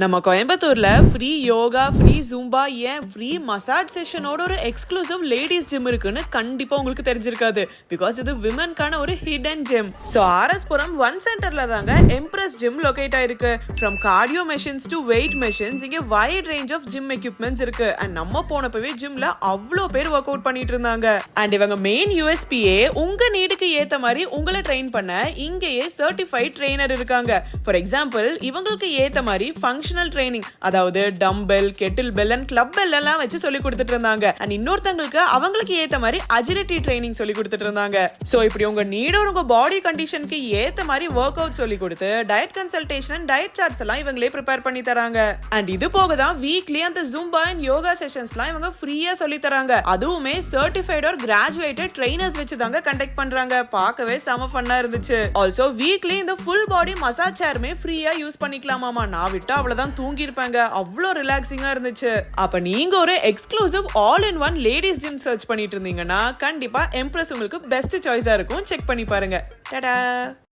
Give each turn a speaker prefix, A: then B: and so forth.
A: நம்ம கோயம்புத்தூர்ல free yoga, free Zumba, ஏன் ஃப்ரீ மசாஜ் செஷனோட ஒரு எக்ஸ்க்ளூசிவ் லேடிஸ் ஜிம் இருக்குன்னு கண்டிப்பா உங்களுக்கு தெரிஞ்சிருக்காது. பிகாஸ் இது விமன்கான ஒரு hidden gym. So RS Puram one சென்டர்ல தாங்க எம்ப்ரஸ் ஜிம் லொகேட் ஆயிருக்கு. From cardio machines to weight machines, இங்க wide range of gym equipments இருக்கு. அண்ட் நம்ம போனப்பவே ஜிம்ல அவ்வளோ பேர் ஒர்க் அவுட் பண்ணிட்டு இருந்தாங்க. அண்ட் இவங்க மெயின் யூஎஸ்பியே உங்க நீடுக்கு ஏத்த மாதிரி உங்களை ட்ரெயின் பண்ண இங்கேயே சர்டிஃபைட் ட்ரெயினர் இருக்காங்க. ஃபார் எக்ஸாம்பிள், இவங்களுக்கு ஏத்த மாதிரி ஃபங்க்ஷனல் ட்ரைனிங், அதாவது dumbbell, Kettle bell and club bell எல்லாம் வச்சு சொல்லி கொடுத்துட்டு இருந்தாங்க. அண்ட் இன்னொருத்தங்களுக்கு அவங்களுக்கு ஏத்த மாதிரி அஜிலிட்டி ட்ரைனிங் சொல்லி கொடுத்துட்டு இருந்தாங்க. சோ இப்படி உங்க நீடோ உங்க பாடி கண்டிஷனுக்கு ஏத்த மாதிரி ஒர்க் அவுட் சொல்லி கொடுத்து diet consultation and diet charts எல்லாம் இவங்களே ப்ரிப்பேர் பண்ணி தராங்க. அண்ட் இது போக தான் வீக்லி அந்த ஜூம்பா அண்ட் யோகா செஷன்ஸ்லாம் இவங்க ஃப்ரீயா சொல்லி தராங்க. அதுவுமே சர்டிஃபைட் ஆர் கிராஜுவேட்டட் ட்ரெயினர்ஸ் வச்சு தாங்க கண்டக்ட் பண்றாங்க. பார்க்கவே செம ஃபன்னா இருந்துச்சு. ஆல்சோ வீக்லி இந்த ஃபுல் பாடி மசாஜ் சேருமே ஃப்ரீயா யூஸ் பண்ணிக்கலாமாமா. நான் விட்டு அவ்வளவுதான் தூங்கி இருப்பாங்க. அவ்வளோ ரிலாக்ஸிங்கா இருந்துச்சு. அப்ப நீங்க ஒரு exclusive all in one ladies gym search பண்ணிட்டு இருந்தீங்கன்னா கண்டிப்பா எம்ப்ரஸ் உங்களுக்கு பெஸ்ட் சாய்ஸா இருக்கும். செக் பண்ணி பாருங்க. டடா.